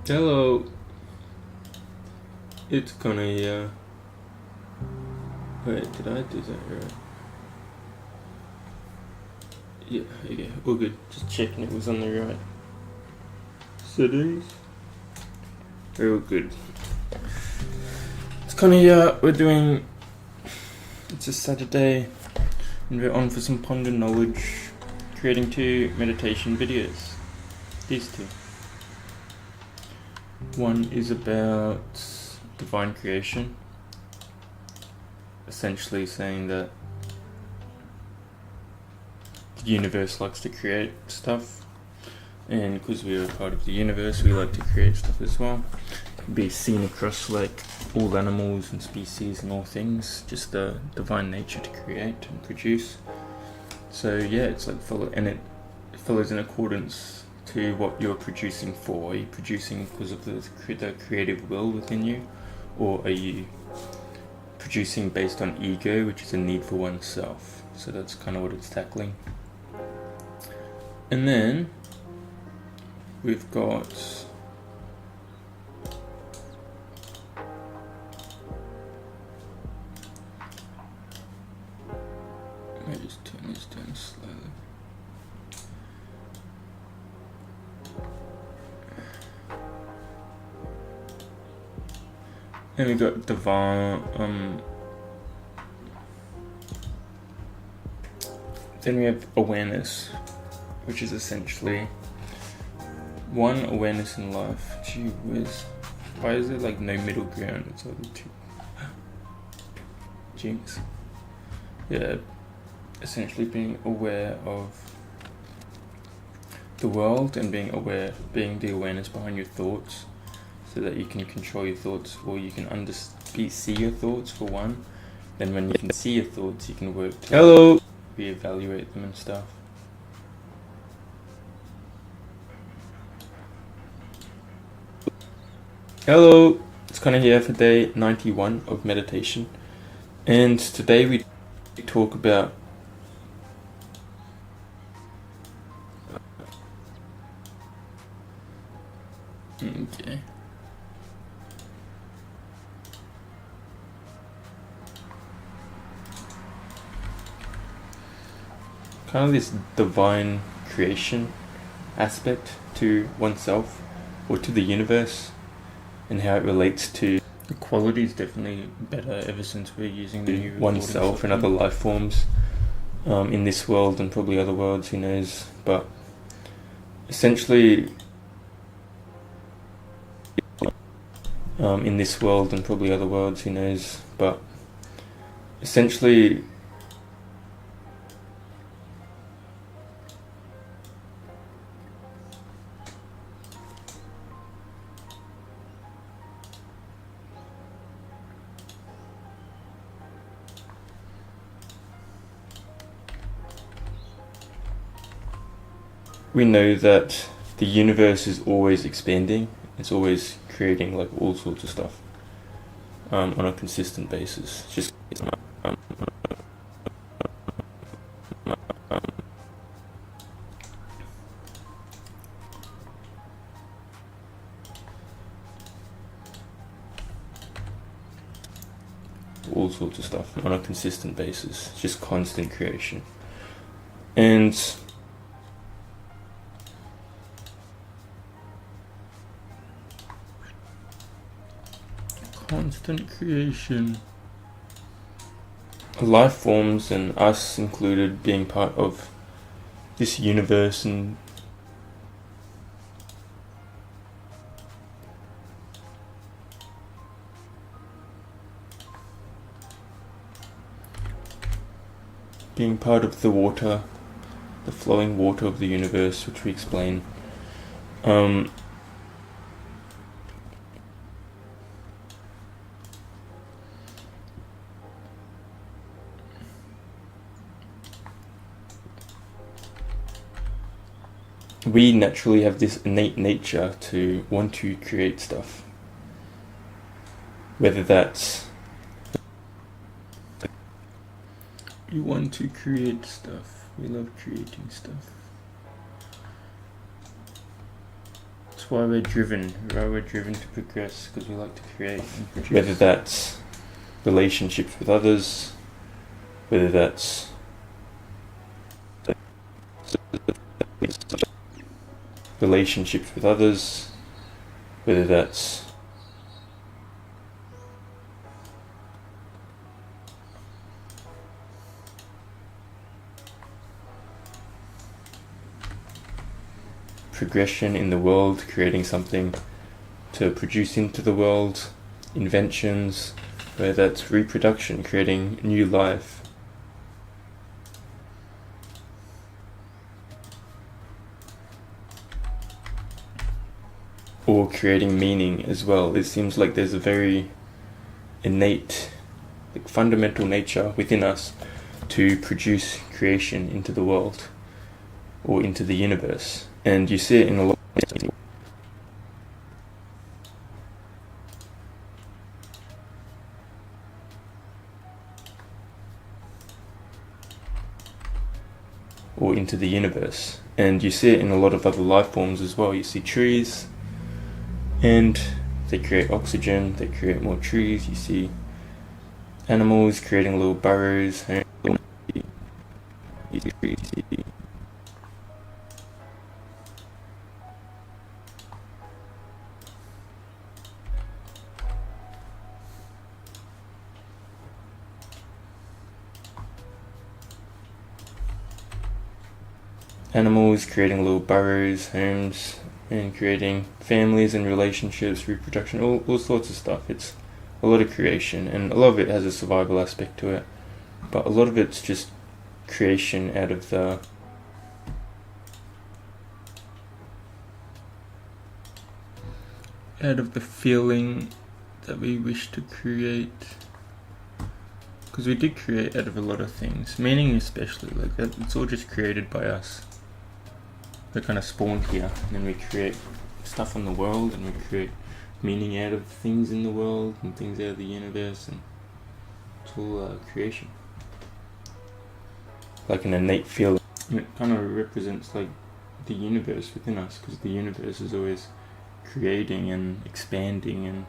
Hello, it's Connor here. Wait, did I do that right? Yeah, okay, all good. Just checking it was on the right settings. Real good. It's Connor here. It's a Saturday, and we're on for some Ponder Knowledge, creating 2 meditation videos. These 2. One is about divine creation, essentially saying that the universe likes to create stuff, and because we are part of the universe, we like to create stuff as well. It can be seen across like all animals and species and all things, just the divine nature to create and produce. So yeah, it's like it follows in accordance to what you're producing for. Are you producing because of the creative will within you, or are you producing based on ego, which is a need for oneself? So that's kind of what it's tackling. And then we've got let me just turn this down slowly. And we got divine. Then we have awareness, which is essentially one awareness in life. Gee whiz. Why is there like no middle ground? It's all the two. Jinx. Yeah, essentially being aware of the world and being the awareness behind your thoughts, so that you can control your thoughts, or you can see your thoughts for one. Then when you can see your thoughts, you can work to reevaluate them and stuff. Hello, it's Connor here for day 91 of meditation, and today we talk about okay. Kind of this divine creation aspect to oneself or to the universe, and how it relates to the quality is definitely better ever since we're using the new oneself and other life forms in this world and probably other worlds, who knows. But essentially in this world and probably other worlds, who knows. But essentially we know that the universe is always expanding. It's always creating like all sorts of stuff on a consistent basis. Just all sorts of stuff on a consistent basis. Just constant creation. And constant creation. Life forms, and us included, being part of this universe and being part of the water, the flowing water of the universe, which we explain. We naturally have this innate nature to want to create stuff. Whether that's we want to create stuff. We love creating stuff. It's why we're driven. Why we're driven to progress, because we like to create and produce. Whether that's relationships with others, whether that's relationships with others, whether that's progression in the world, creating something to produce into the world, inventions, whether that's reproduction, creating new life. Or creating meaning as well. It seems like there's a very innate, like fundamental nature within us to produce creation into the world or into the universe. And you see it in a lot of things. Or into the universe. And you see it in a lot of other life forms as well. You see trees, and they create oxygen, they create more trees. You see animals creating little burrows. Animals creating little burrows, homes, and creating families and relationships, reproduction, all sorts of stuff. It's a lot of creation, and a lot of it has a survival aspect to it, but a lot of it's just creation out of the feeling that we wish to create. Because we did create out of a lot of things, meaning especially, like that, it's all just created by us. We're kind of spawned here, and then we create stuff in the world, and we create meaning out of things in the world and things out of the universe, and it's all creation. Like an innate feeling. And it kind of represents like the universe within us, because the universe is always creating and expanding and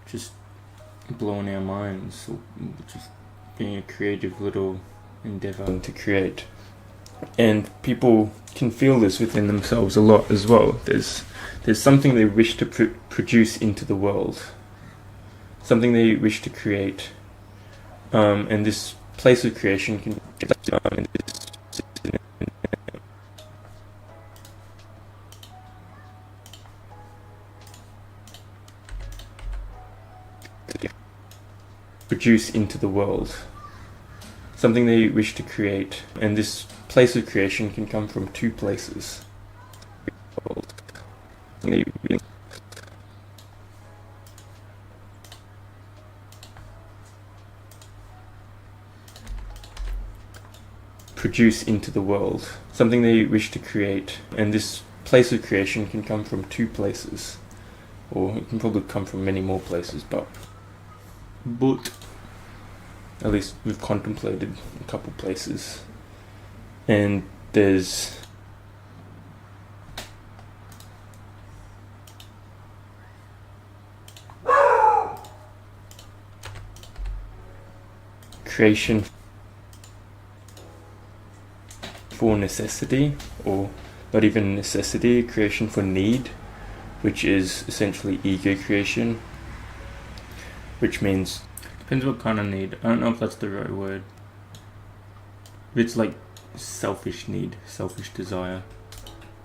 just blowing our minds, or just being a creative little endeavor to create. And people can feel this within themselves a lot as well. There's something they wish to produce into the world, something they wish to create, and this place of creation can produce into the world, something they wish to create, and this place of creation can come from two places. Produce into the world, something they wish to create, and this place of creation can come from two places, or it can probably come from many more places, but at least we've contemplated a couple places. And there's creation for necessity, or not even necessity, creation for need, which is essentially ego creation, which means, depends what kind of need. I don't know if that's the right word. If it's like selfish need, selfish desire,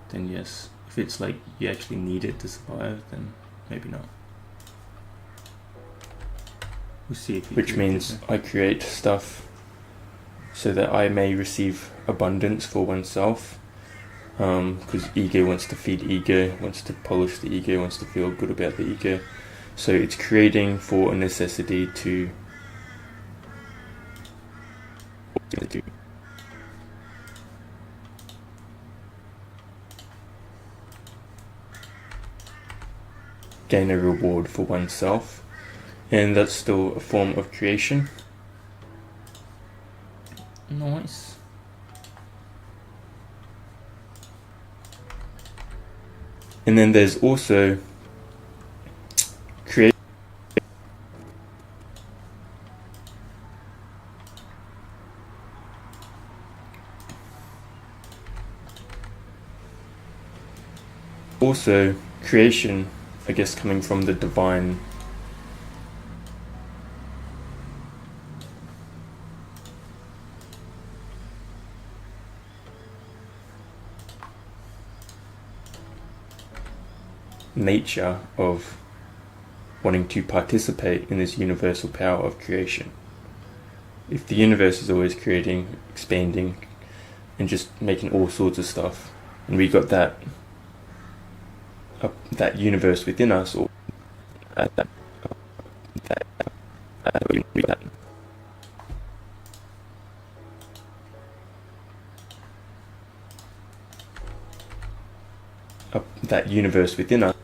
then yes. If it's like you actually need it to survive, then maybe not. We'll see if which means I create stuff so that I may receive abundance for oneself, because ego wants to feed ego, wants to polish the ego, wants to feel good about the ego. So it's creating for a necessity to gain a reward for oneself, and that's still a form of creation. Nice. And then there's also creation. Also creation, I guess, coming from the divine nature of wanting to participate in this universal power of creation. If the universe is always creating, expanding, and just making all sorts of stuff, and we got that universe within us, or that universe within us.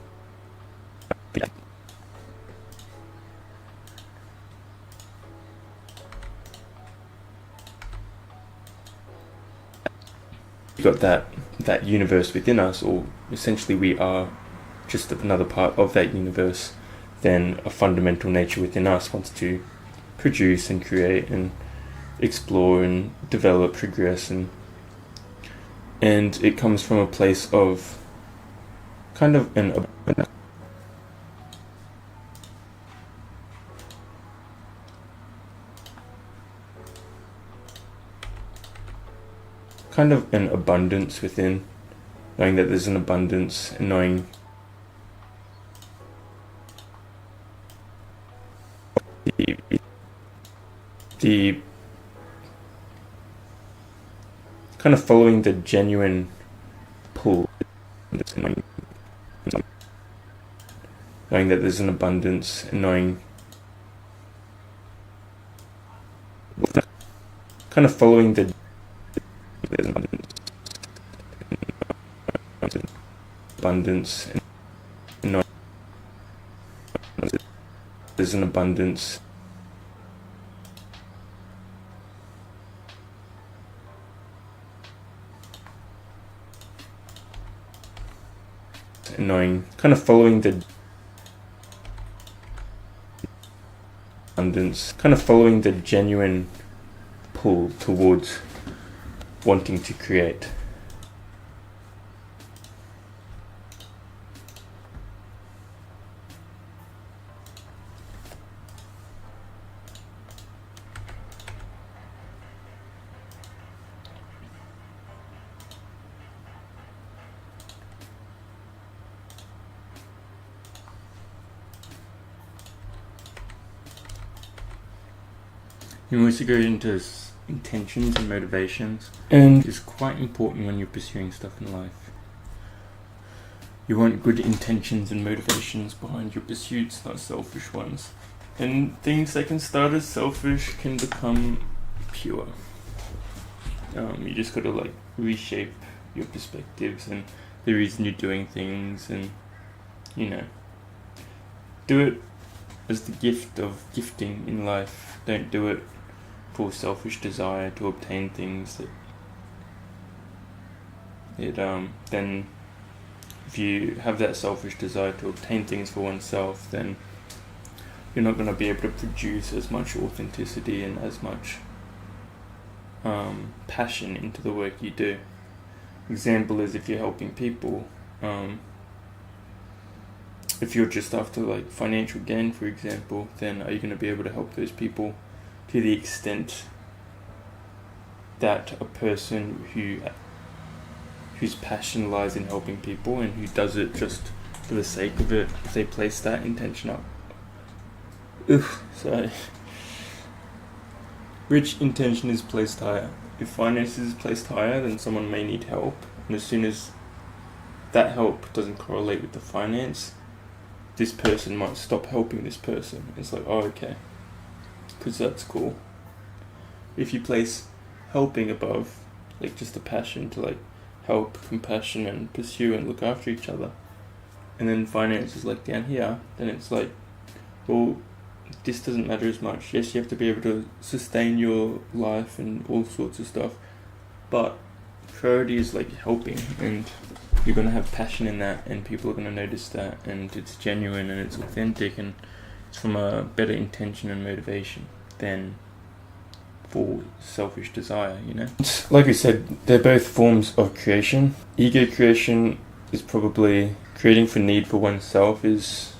We got that universe within us, or essentially we are just another part of that universe. Then a fundamental nature within us wants to produce and create and explore and develop, progress, and it comes from a place of kind of an abundance within, knowing that there's an abundance, and knowing the kind of following the genuine pull, knowing that there's an abundance, and knowing kind of following the abundance, and knowing there's an abundance. And knowing, kind of following the abundance, kind of following the genuine pull towards wanting to create. You also go into intentions and motivations, and it's quite important when you're pursuing stuff in life. You want good intentions and motivations behind your pursuits, not selfish ones. And things that can start as selfish can become pure. You just gotta reshape your perspectives and the reason you're doing things, and do it as the gift of gifting in life. Don't do it for selfish desire to obtain things then if you have that selfish desire to obtain things for oneself, then you're not going to be able to produce as much authenticity and as much passion into the work you do. Example is, if you're helping people, if you're just after financial gain, for example, then are you going to be able to help those people to the extent that a person whose passion lies in helping people and who does it just for the sake of it, if they place that intention up? Which intention is placed higher? If finances is placed higher, then someone may need help, and as soon as that help doesn't correlate with the finance, this person might stop helping this person. It's okay, because that's cool. If you place helping above, just a passion to help, compassion, and pursue and look after each other, and then finance is down here, then it's well, this doesn't matter as much. Yes, you have to be able to sustain your life and all sorts of stuff, but priority is helping, and you're going to have passion in that, and people are going to notice that, and it's genuine and it's authentic, and it's from a better intention and motivation than for selfish desire, you know? Like we said, they're both forms of creation. Ego creation is probably creating for need for oneself, is